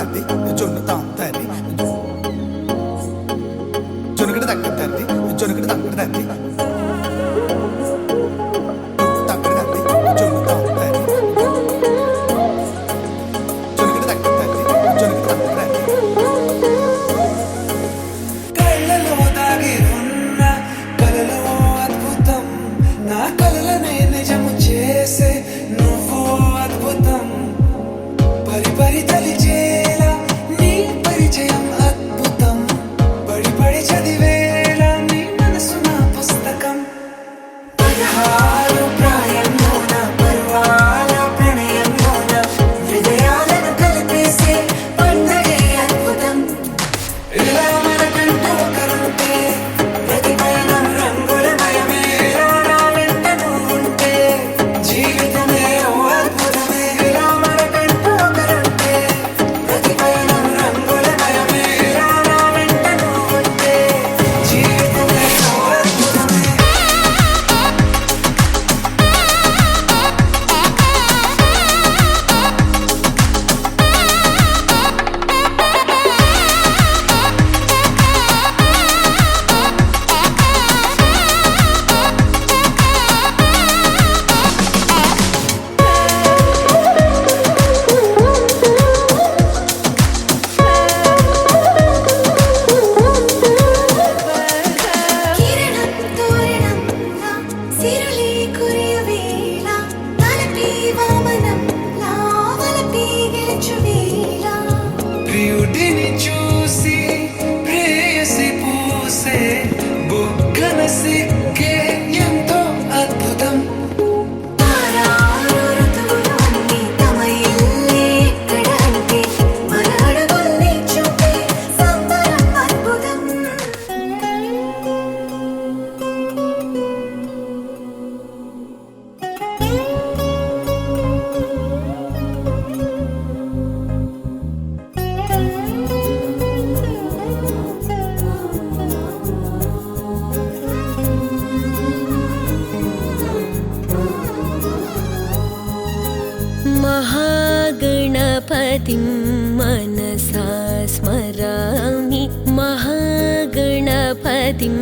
తద్ది జొన్ను తాం తది జొనుకడ తక్క తద్ది జొనుకడ తక్కడ తద్ది తక్కడ తద్ది జొన్ను తాం తది జొనుకడ తక్క తద్ది జొనుకడ తక్కడ తద్ది కళ్ళలో దాగి ఉన్న కలలో అద్భుతం నా కలలనే నిజము చేసే నువ్వు అద్భుతం పరి పరి తలిచేలా నీ పరిచయం అద్భుతం పడి పడి చదివేలా నీ మనసు నా పుస్తకం పదహారు ప్రాయంలోన పర్వాల ప్రణయంలోన హృదయాలను కలిపేసే పండగే అద్భుతం ఇలా మనకంటూ ఒకరుంటే ప్రతి పయనం రంగులమయమే నా వెంట నువ్వుంటే జీవితమే ఓ అద్భుతమే ఇలా మనకంటూ ఒకరుంటే ప్రతి పయనం రంగులమయమే నా వెంట నువ్వుంటే జీవితమే ఓ అద్భుతమే కిరణం తోరణంలా సిరులే కురియవేళ తలపి వామనంలా వలపి గెలుచువేళ ప్రియుడిని చూసి ప్రేయసి పూసే బుగ్గన సిగ్గే ఎంతో అద్భుతం తారారు ఋతువులన్నీ తమ ఇల్లే ఎక్కడంటే మన అడుగుల్ని చూపే సంబరం అద్భుతం महागणपतिं मनसा स्मरामि महागणपतिं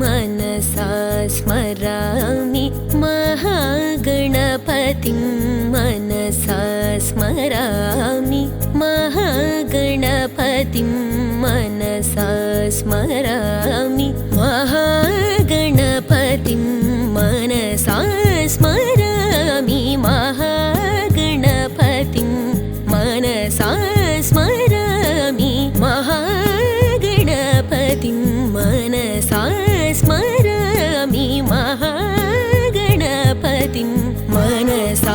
मनसा स्मरामि महागणपतिं मनसा स्मरामि महागणपतिं मनसा स्मरामि महागणपतिं मनसा स्मरामि महागणपतिं मनसा स्मरामि महागणपतिं मनसा स्मरामि महागणपतिं मनसा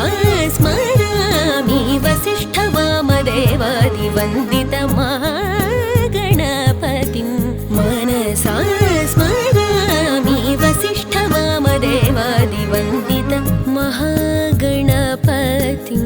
स्मरामि वसिष्ठवामदेवादिवन्दित महागणपतिं मनसा स्मरामि वसिष्ठवामदेवादिवन्दित महागणपतिम्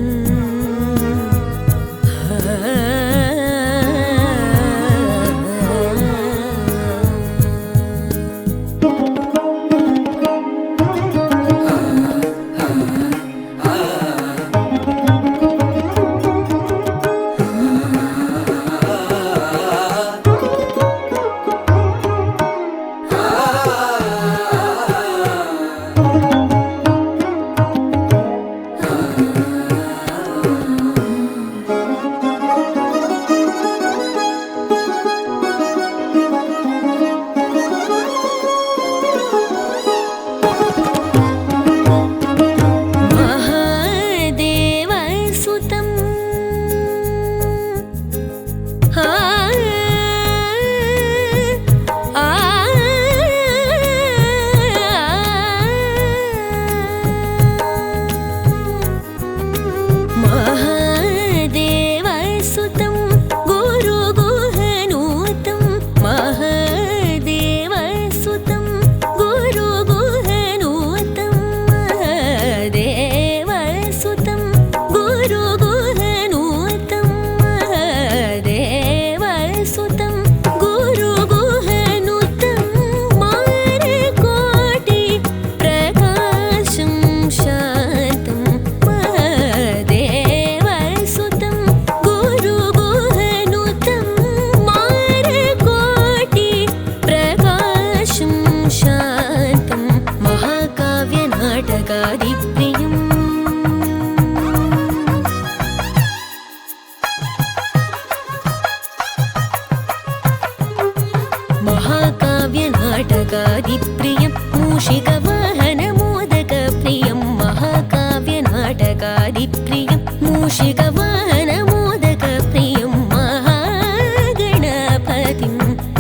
नाटकादिप्रियं मूषिकवाहनमोदकप्रियं महाकाव्यनाटकादिप्रियं मूषिकवाहनमोदकप्रियं महागणपतिं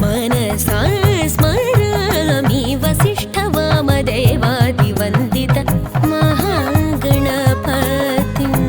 मनसा स्मरामि वसिष्ठवामदेवादिवन्दित महागणपतिम्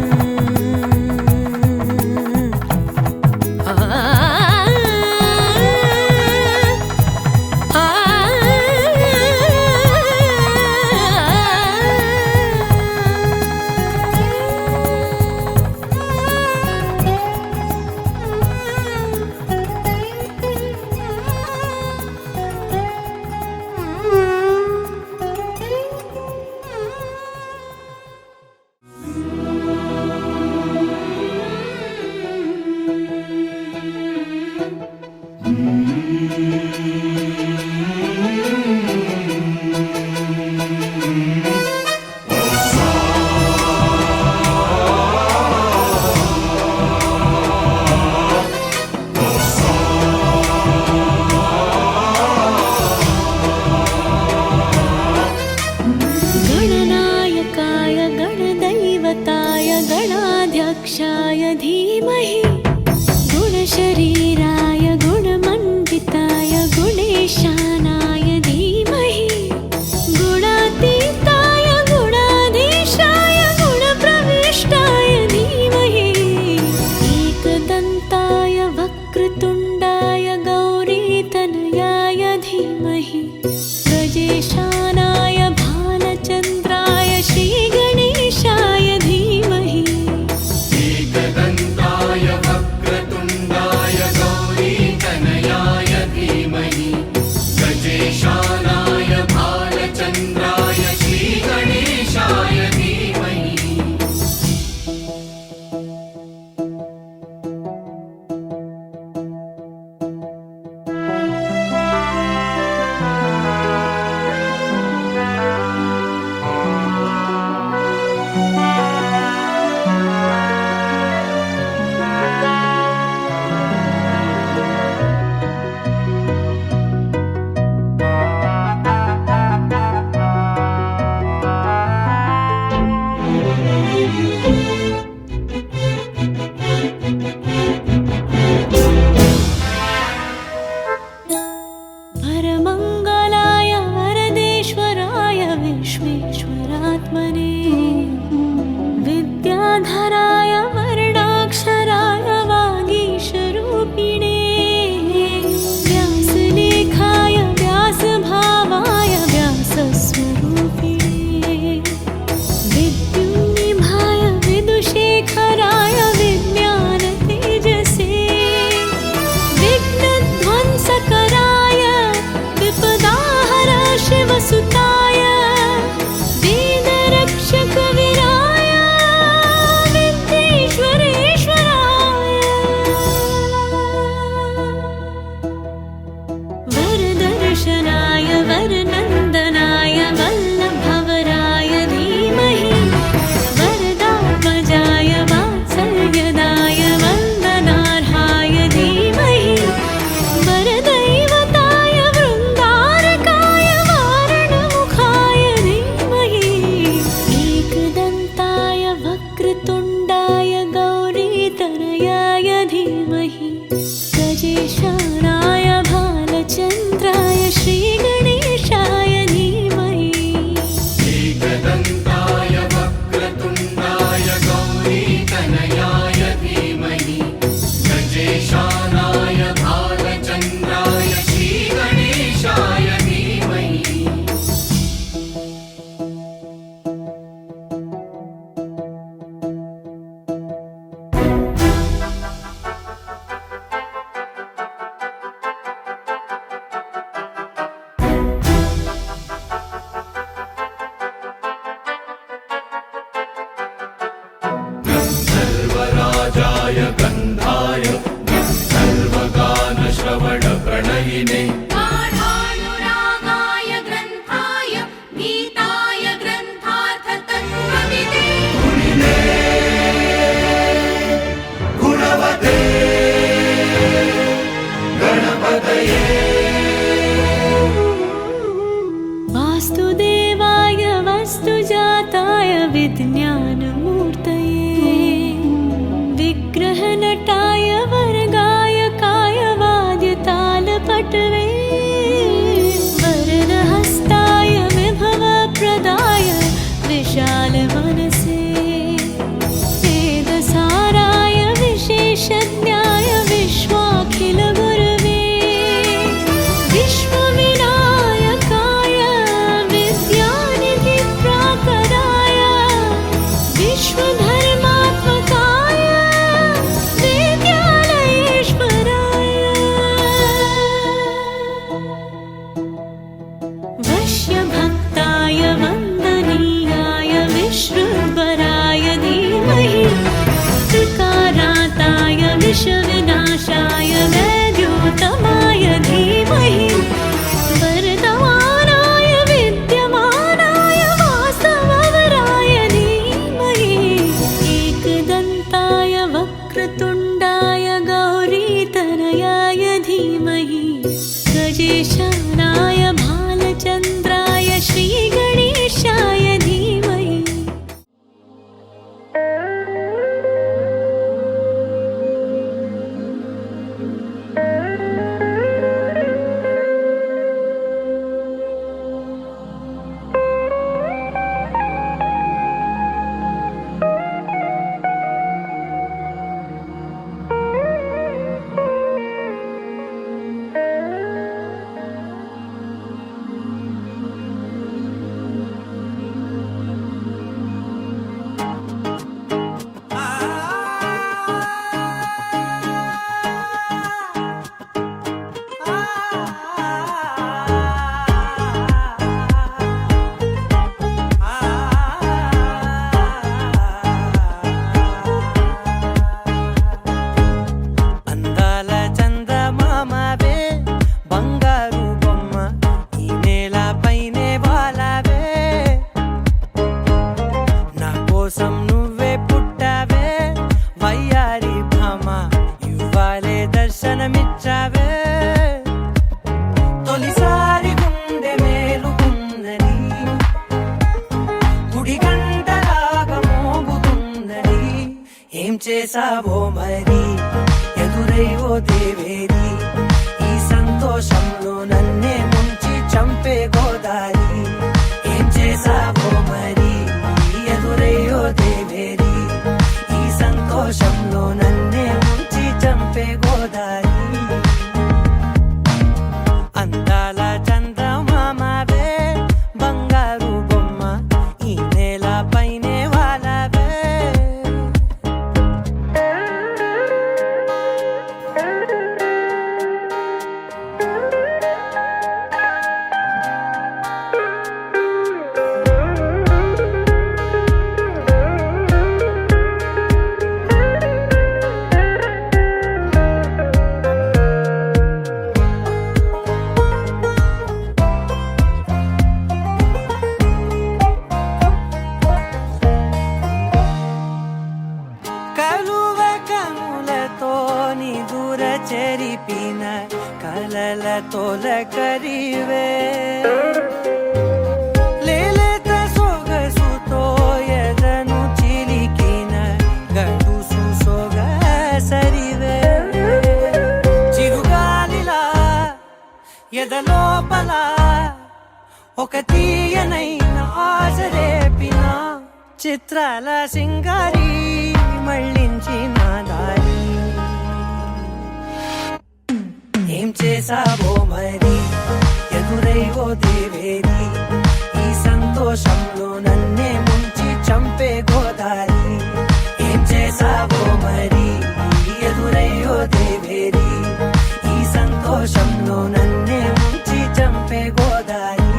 गणनायकाय गणदैवताय गणाध्यक्षाय धीमहि गुणशरीराय गुणमण्डिताय गुणेशानाय धीमहि गुणातीताय गुणाधीशाय गुणप्रविष्टाय धीमहि एकदन्ताय वक्रतुण्डाय गौरीतनयाय धीमहि गजेशानाय भालचन्द्राय श्रीगणेशाय धीमहि एकदन्ताय वक्रतुण्डाय गौरीतनयाय धीमहि गजेशानाय भालचन्द्राय श्रीगणेशाय धीमहि परमङ्गलाय वरदेश्वराय विश्वेश्वरात्मने विद्याधराय वर्णाक्षराय वागीशरूपिणे व्यासलेखाय व्यासभावाय व्यासस्वरूपिणे विद्युन्निभाय विदुशेखराय विज्ञानतेजसे विघ्नध्वंसकराय विपदाहर शिवसुताय वेदरक्षकवीराय विद्येश्वरेश्वराय वरदर्शनाय वरनन्दनाय वल्लभवराय धीमहि वरदात्मजाय वात्सल्यदाय वन्दनार्हाय धीमहि वरदैवताय वृन्दारकाय वारणमुखाय धीमहि एकदन्ताय वक्रतुण्डाय गौरीतनयाय धीमहि गजेशानाय भालचन्द्राय श्रीगणेशाय धीमहि एकदन्ताय वक्रतुण्डाय गौरीतनयाय धीमहि गजेशानाय भालचन्द्राय श्रीगणेशाय धीमहि गन्धर्वराजाय गन्धाय गन्धर्वगानश्रवणप्रणयिने गाढानुरागाय ग्रन्थाय गीताय ग्रन्थार्थतत्त्वविदे गुणवते गणपतये వచ్చావే తొలిసారి గుండె మేలుకుందని గుడి గంటలాగా మోగుతుందని ఏం చేసావో మరి ఎదురై ఓ దేవేరి ఈ సంతోషంలో నన్నే ముంచి చంపే గోదారి ఏం చేసావో మరి ఎదురై ఓ దేవేరి ఈ సంతోషంలో నన్నే ముంచి చంపే గోదారి అందాల చందమామవే బంగారు బొమ్మ ఈ నేల పైనే వాలవే కలువ కనులతో నిదుర చెరిపిన కలల తొలకరివే లేలేత సొగసుతో ఎదను చిలికిన గడుసు సొగసరివే చిరుగాలిలా ఎదలోపల ఒక తీయనైన ఆశ రేపిన చిత్రాల సింగారి మళ్ళించిన దారి ఏం చేసావో మరి ఎదురై ఓ దేవేరి ఈ సంతోషంలో నన్నే ముంచి చంపే గోదారి ఏం చేసావో మరి ఎదురై ఓ దేవేరి ఈ సంతోషంలో నన్నే ముంచి చంపే గోదారి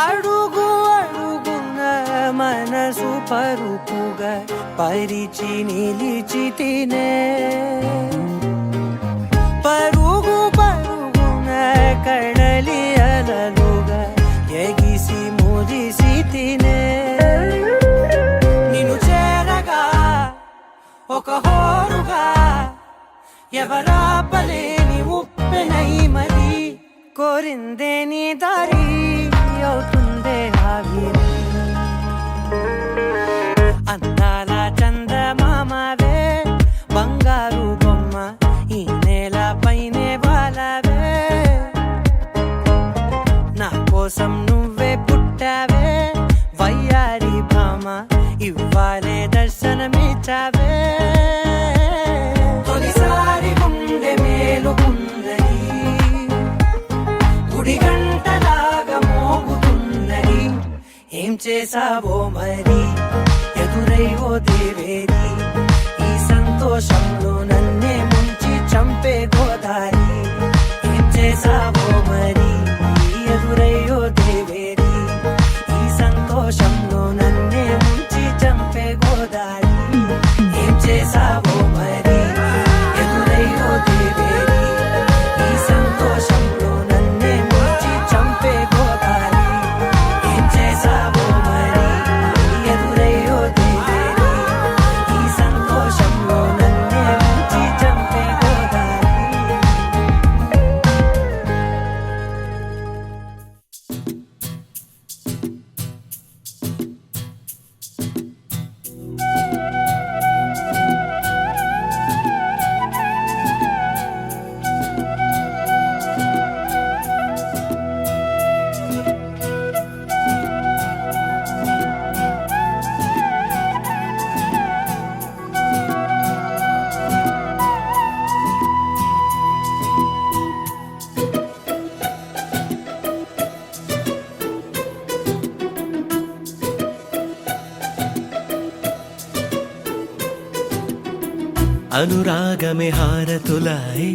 అడుగు అడుగున మనసు పరుపుగా పరిచి నిలిచి తినే పరుగు పరుగున కడలి అలలుగా ఎగిసి మురిసి తినే నిన్ను చేరగా ఒక హోరుగా ఎవరాపలేని ఉప్పెనై మరి కోరిందే నీ దారి అవుతుందే ఆవిరి అందాల చందమామవే బంగారు బొమ్మ ఈ నేల పైనే వాలవే నా కోసం నువ్వే పుట్టావే వయ్యారి భామ ఇవ్వాలే దర్శనమిచ్చావే తొలిసారి గుండె మేలుకుందని గుడి గంటలాగా మోగుతున్నది ఏం చేసావో మరి ఎదురై ఓ దేవేరి ఈ సంతోషంలో నన్నే ముంచి చంపే గోదారి ఏం చేసావో మరి ఎదురై ఓ దేవేరి ఈ సంతోషంలో నన్నే ముంచి చంపే గోదారి ఏం చేసావో మరి ఎదురై ఓ దేవేరి ఈ సంతోషంలో నన్నే ముంచి చంపే గోదారి ఏం చేసావో మరి అనురాగమే హారతులాయే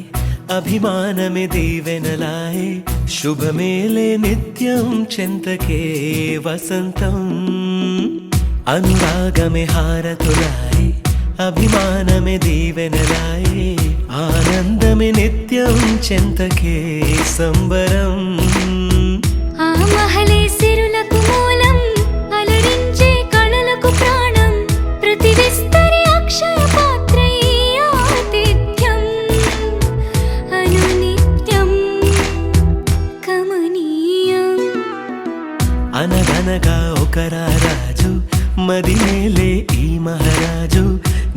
అభిమానమే దీవెనలాయే శుభమేలే నిత్యం చెంతకే వసంతం అనురాగమే హారతులాయే అభిమానమే దీవెనలాయే ఆనందమే నిత్యం చెంతకే సంబరం ఆ మహలే సిరులకు మూలం అలరించే కళలకు ప్రాణం ప్రతి విస్తరి అక్షయ పాత్రై ఆతిథ్యం అనునిత్యం కమనీయం అనగనగా ఒక రాజు మదినేలే ఈ మహారాజు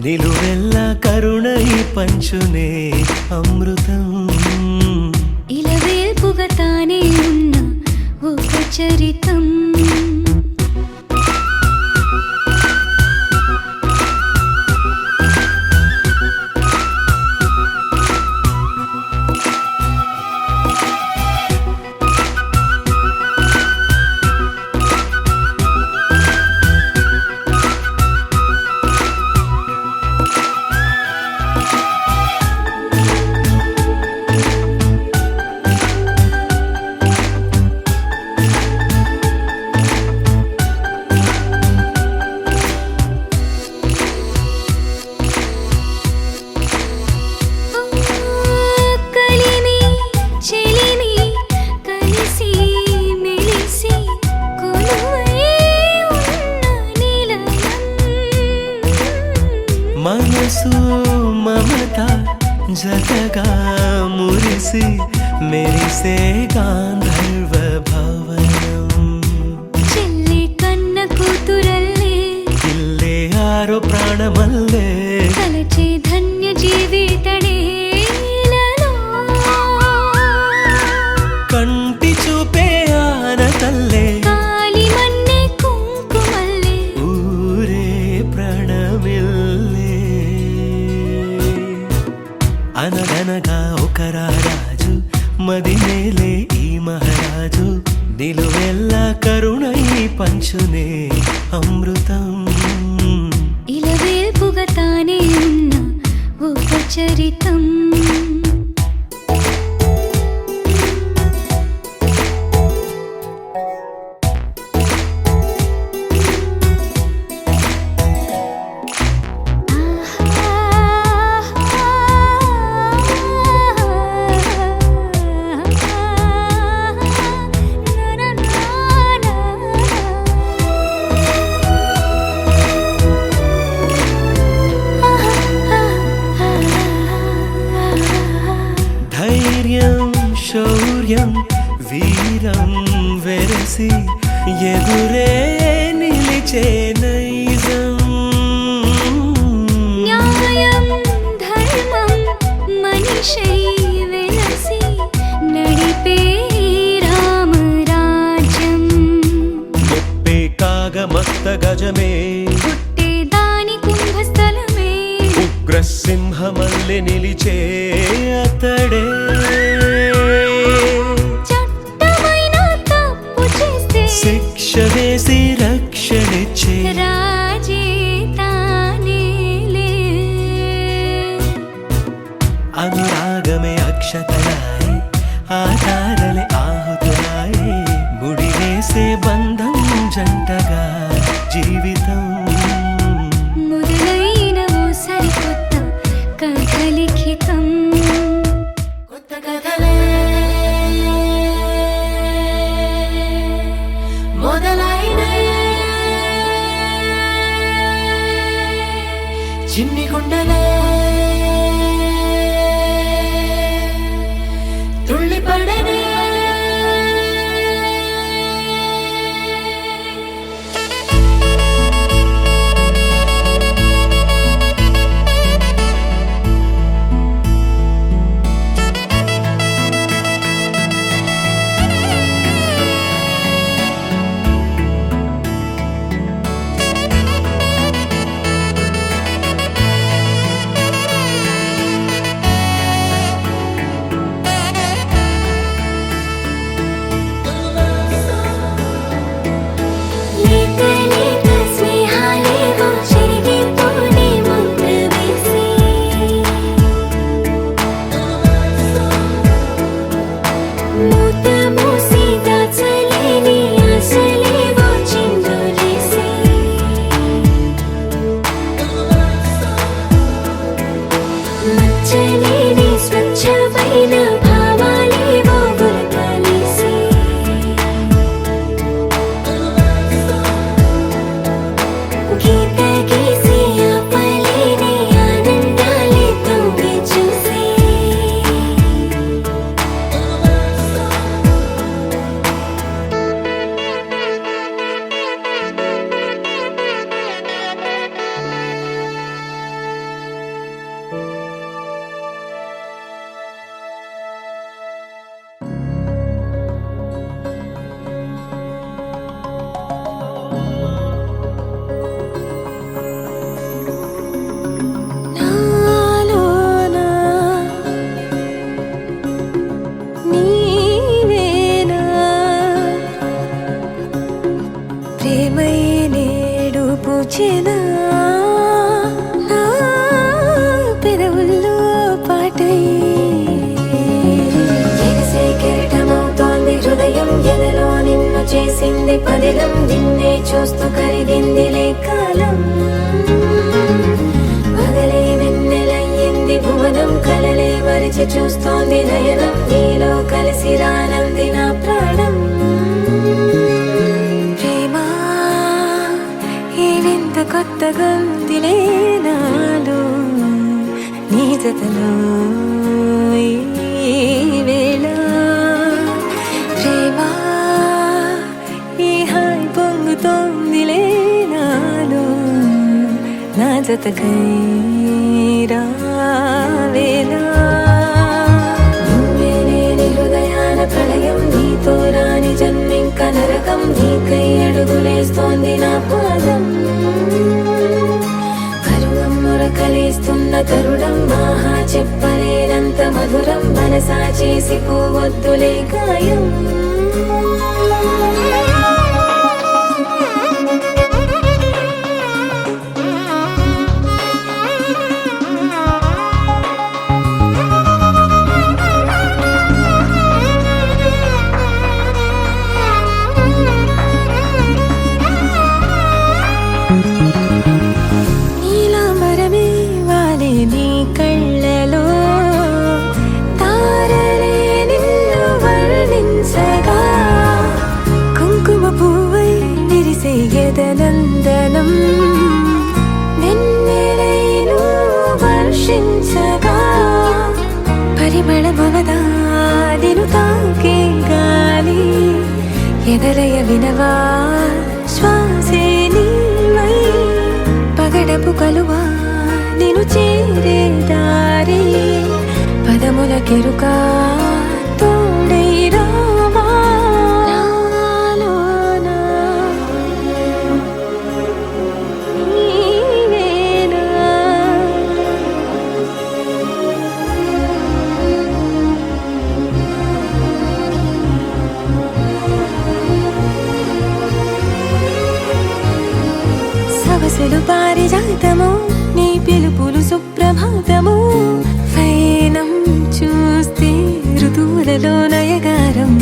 నిలువెల్లా కరుణై పంచునే అమృతం ఇలా వేల్పుగా తానే ఉన్న ఒక చరితం కలిమి చెలిమి కలిసి మెలిసి కొలువై ఉన్న నిలయం మనసు మమత జతగా మురిసి మెరిసే గాంధర్వ భవనం చెల్లి కన్న కూతురల్లే ఇల్లే ఆరో ప్రాణమల్లే కలచే ధన్య జీవితడేలలో కంటి చూపే ఆనతల్లే కాలి మన్నే కుంకుమల్లే ఊరే ప్రణమిల్లే అనగనగా ఒక రాజు మదినేలే ఈ మహారాజు నిలువెల్లా కరుణై పంచునే అమృతం ఇలా వేల్పుగా తానే ఉన్న ఒక చరితం ధైర్యం శౌర్యం వీరం వెరసి ఎదురే నిలిచే నైజం న్యాయం ధర్మం మనిషై వెలసి నడిపే రామరాజ్యం గొప్పే కాగమస్త గజమే పుట్టే దాని కుంభస్థలమే ఉగ్రసింహమల్లె నిలిచే అతడే చట్టమైన తప్పు చేస్తే శిక్ష వేసి రక్షణిచ్చే రాజే తానేలే అనురాగమే అక్షతలాయే ఆధారలే ఆహుతులాయే ముడి వేసే బంధం జంటగా జీవితం మొదలైన ఓ సరికొత్త కథ లిఖితం కొత్త కథలే మొదలైనయే చిన్ని గుండెలే తుళ్ళిపడనే పదిలం నిన్నే చూస్తూ కరిగిందిలే కాలం పగలే వెన్నెలయ్యింది భువనం కలలే మరిచి చూస్తోంది నయనం నీలో కలిసి రానంది నా ప్రాణం ప్రేమ ఈ వింత కొత్తగా ఉందిలే నాలో నీ జతలో ఈ వేళ ప్రేమ ఈ హాయి పొంగుతోందిలే నాలో నా జతకై రావేలా నువ్వే లేని హృదయాన ప్రళయం నీతో రాని జన్మింక నరకం నీకై అడుగులేస్తోంది నా పాదం పరువం మురకలేస్తున్న తరుణం ఆహా చెప్పలేనంత మధురం మనసా చేసి పోవద్దులే గాయం నీలాంబరమే వాలే నీ కళ్ళలో తారలే నిన్ను వర్ణించగా కుంకుమ పువ్వై విరిసే ఎదనందనం వెన్నెలైను వర్షించగా పరిమళమవదా నిను తాకే గాలి ఎదలయ వినవా శ్వాసే నీవై పగడపు కలువా నిను చేరే దారి పదముల కెరుకా తోడై రావా నాలోనా నీవేనా సవసులు పారిజాతము నీ పిలుపులు సుప్రభాతము ఫైనం చూస్తే ఋతువులలో నయగారం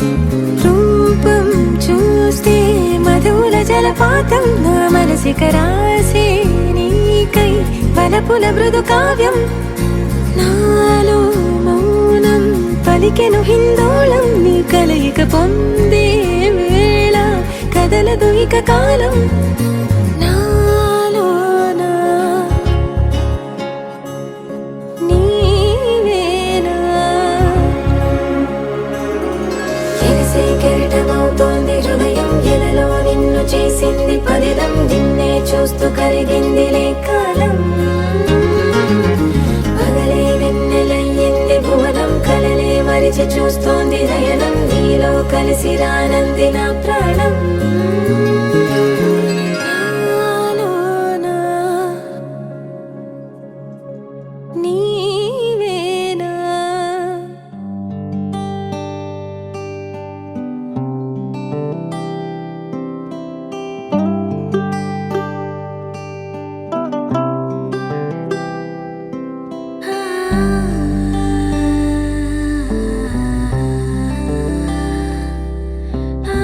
రూపం చూస్తే మధుల జలపాతం నా మనసిక రాసే నీకై వలపుల మృదు కావ్యం నాలో మౌనం పలికెను హిందోళం నీ కలయిక పొందే వేళ కదలదు ఇక కాలం నాలోనా నీవేనా ఎగసే కెరటమవుతోంది హృదయం ఎలలో నిన్ను చేసింది పదిలం నిన్నే చూస్తూ కరిగిందిలే కాలం పగలే వెన్నెలయ్యింది భువనం కలలే మరిచి చూస్తోంది నయనం నీలో కలిసి రానంది నా ప్రాణం నాలోనా నీవేనా ఆ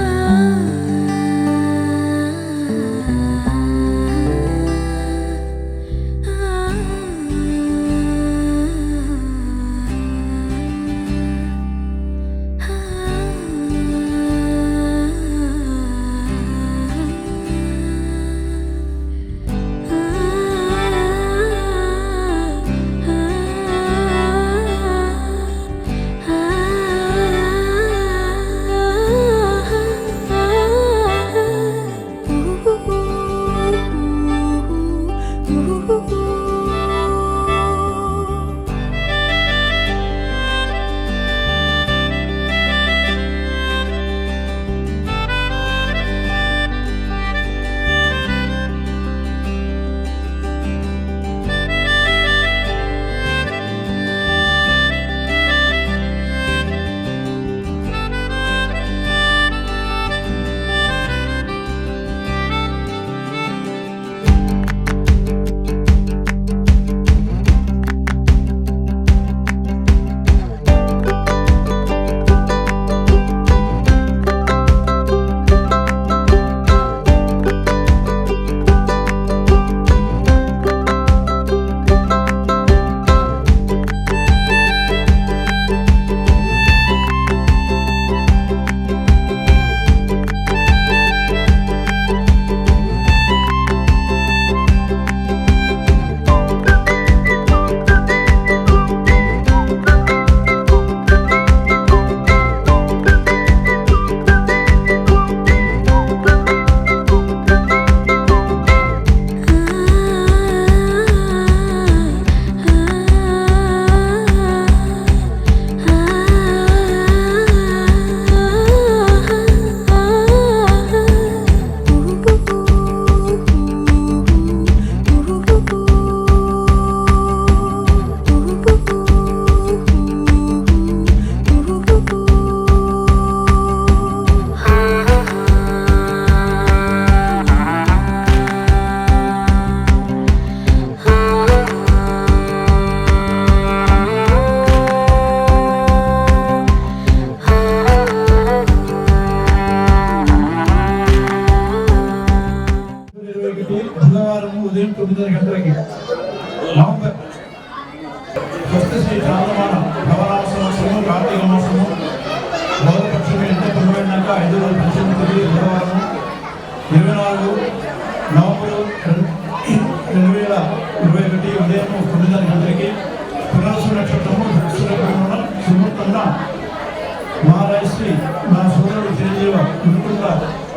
మహారాజశ్రీ నా సోదరుడు చిరంజీవ గురుకుంట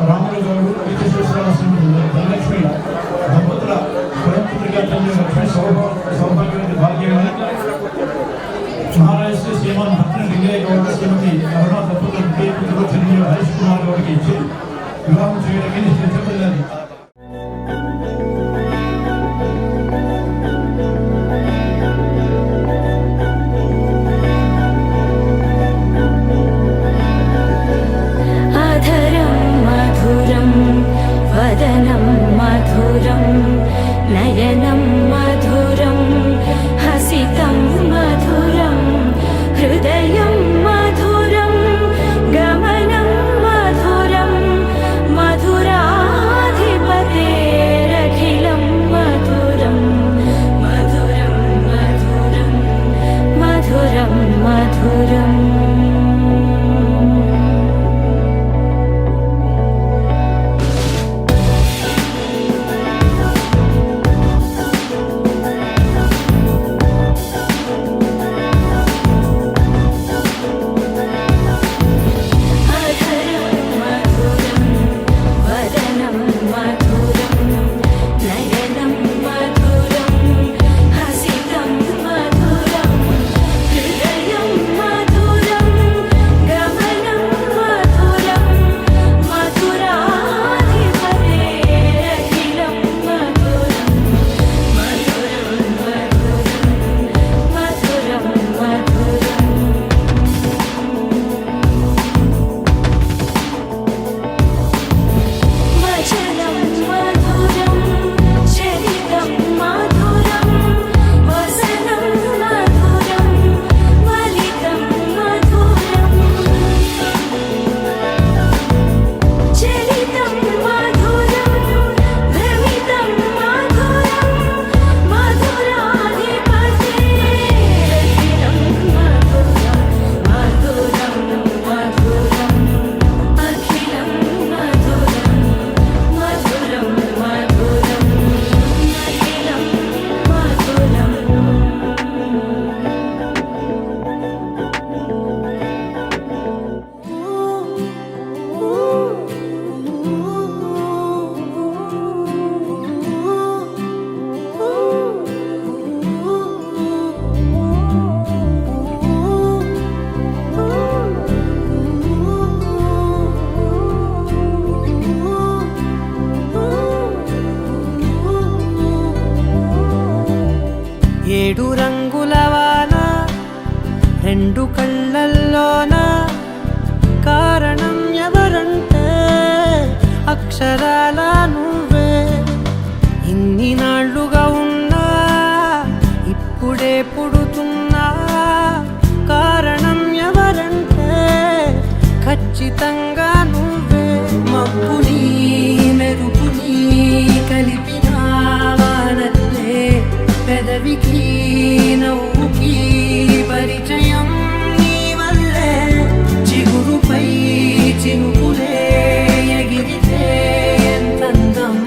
రాములు గౌడు విజయేశ్వర ధనలక్ష్మి దంపతుల పరమపుత్రిగా చెందిన లక్ష్మి సౌభాగ్యవతి భాగ్యమని మహారాజశ్రీ శ్రీమాన్ భక్తుని లింగయ్య గౌడ శ్రీమతి అరుణ దంపతుల పుత్రుడు చిరంజీవ హరీష్ కుమార్ గౌడ్కి ఇచ్చి వివాహం చేయడానికి నిశ్చయించబడింది. वदनं मधुरं नयनं मधुरं हसितं मधुरं हृदयं मधुरं गमनं मधुरं मधुराधिपतेरखिलं मधुरं मधुरं मधुरं मधुरं मधुरम् ఏడు రంగుల వాన రెండు కళ్ళల్లోన కారణం ఎవరంటే అక్షరాల నువ్వే ఇన్ని నాళ్ళుగా ఉన్నా ఇప్పుడే పుడుతున్నా కారణం ఎవరంటే ఖచ్చితంగా నువ్వే మబ్బుని మెరుపుని కలిపిన వానల్లే పెదవికి నవ్వుకి పరిచయం నీ వల్లే చిగురుపై చినుకులే ఎగిరితే ఎంతందం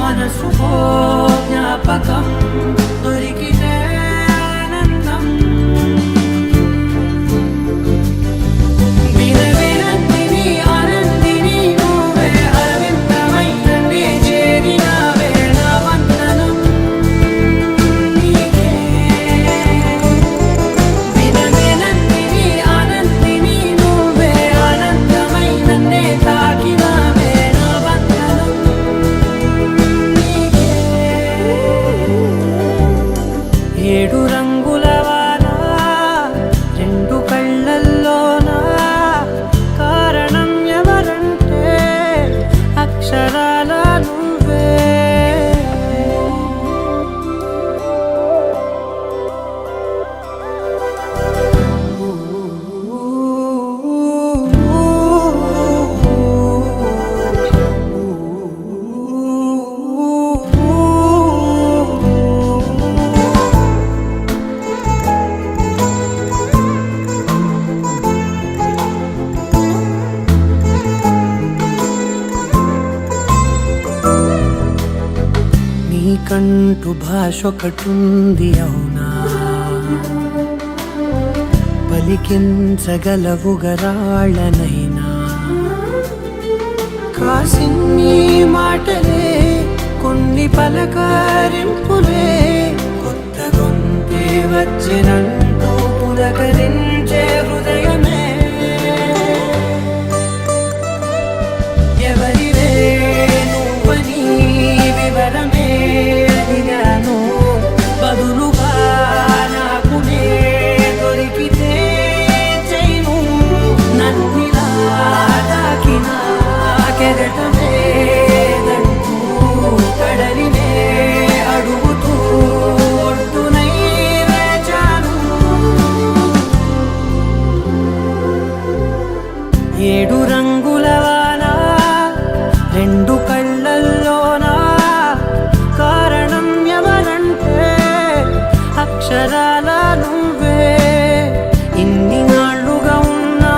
మనసుకో జ్ఞాపకం దొరికితే ఆనందం వినవినందిని ఆనందిని నువ్వే అరవిందమైన నీ చేరినావే నా వందనం నీకే వినవినందిని ఆనందిని నువ్వే ఆనందమైన నే తాకినావే నా వందనం నీకే ఏడు రంగుల వాన రెండు కళ్ళల్లోన కారణం ఎవరంటే అక్షరాల నువ్వే నీకంటూ భాష ఒకటుంది అవునా పలికించగలవుగరాళ్ళనైనా కాసిన్ని మాటలే కొన్ని పలకరింపులే కొత్త గొంతే వచ్చినంటూ పులకరించే హృదయమే ఎవరివే నువ్వని వివరమే అడిగాను బదులుగా నాకునే దొరికితే చేయను నన్నిలా తాకిన కెరటమే దంటూ కడలినే అడుగుతూ ఒడ్డునై వేచాను ఏడు రంగుల వాన రెండు కళ్ళల్లోనా కారణం ఎవరంటే అక్షరాల నువ్వే ఇన్ని నాళ్ళుగా ఉన్నా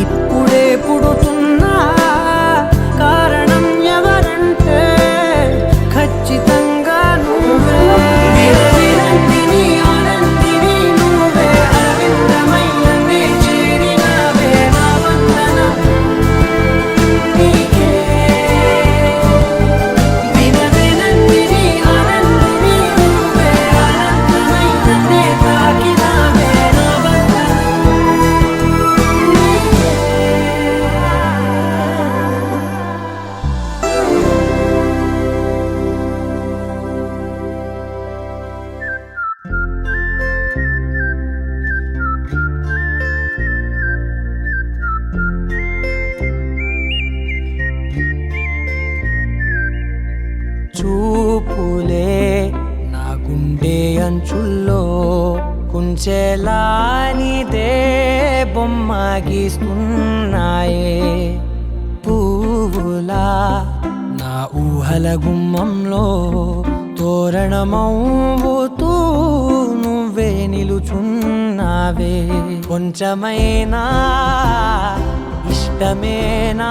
ఇప్పుడే పుడుతున్నా కారణం ఎవరంటే ఖచ్చితంగా నువ్వే విరవిరంతిని ఆనందిని నువ్వే అరవిందమయ్యనే చేరినావే నా వందనం నీకే విరవిరంతిని ఆనందిని నువ్వే అనంతమయ్యనే తాకినావే నా వందనం నీకే చూపులే నా గుండె అంచుల్లో కుంచెలానిదే బొమ్మ గీస్తున్నాయే పువ్వులా నా ఊహల గుమ్మంలో తోరణమవుతూ నువ్వే నిలుచున్నావే కొంచెమైనా ఇష్టమేనా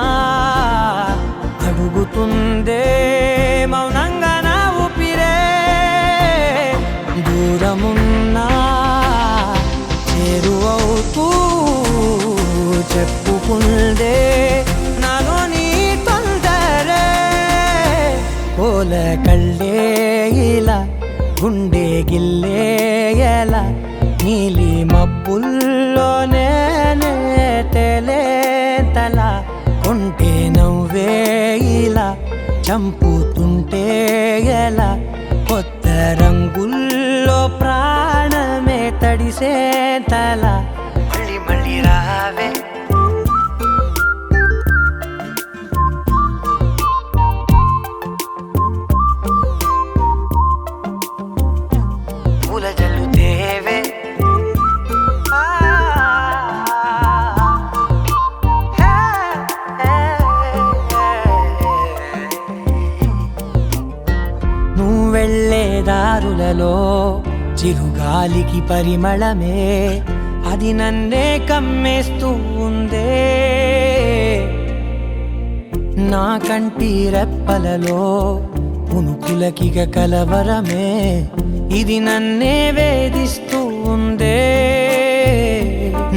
అడుగుతుందే మౌనంగా నా ఊపిరే దూరమున్నా చేరువవుతూ చెప్పుకుందే నాలో నీ తొందరే కోల కళ్ళే ఇలా గుండె గిల్లే ఎలా నీలి మబ్బుల్లోనే తల కొంటే నవ్వే ఇలా చంపుతుంటే ఎలా కొత్త రంగుల్లో ప్రాణమే తడిసే తల మళ్ళీ మళ్ళీ రావే పూల జల్లుతేవే నువ్వెళ్ళే దారులలో చిరుగాలికి పరిమళమే అది నన్నే కమ్మేస్తూ ఉందే నా కంటి రెప్పలలో పునుకులకిగ కలవరమే ఇది నన్నే వేధిస్తూ ఉందే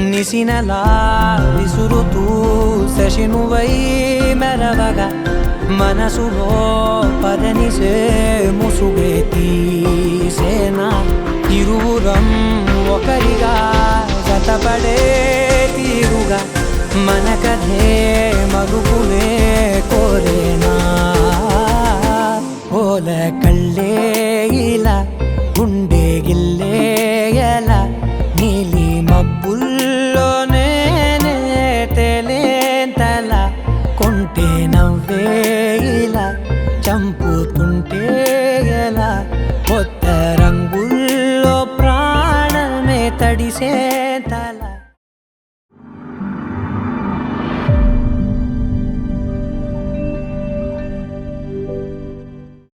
నిసినలా విసురుతూ శశినువై మెరవగా మనసులో పదనిసే ముసుగే తీసేనా ఇరువురం ఒకరిగా జతపడే తీరుగా మన కథే మరుగునే కోరేనా ఓల కళ్ళే ఇలా గుండె గిల్లే ఎలా నీలి మబ్బుల్లోనే తేలేంతల కొంటే నవ్వే ఇలా చంపుతుంటే ఎలా కొత్త రంగుల్లో ప్రాణమే తడిసే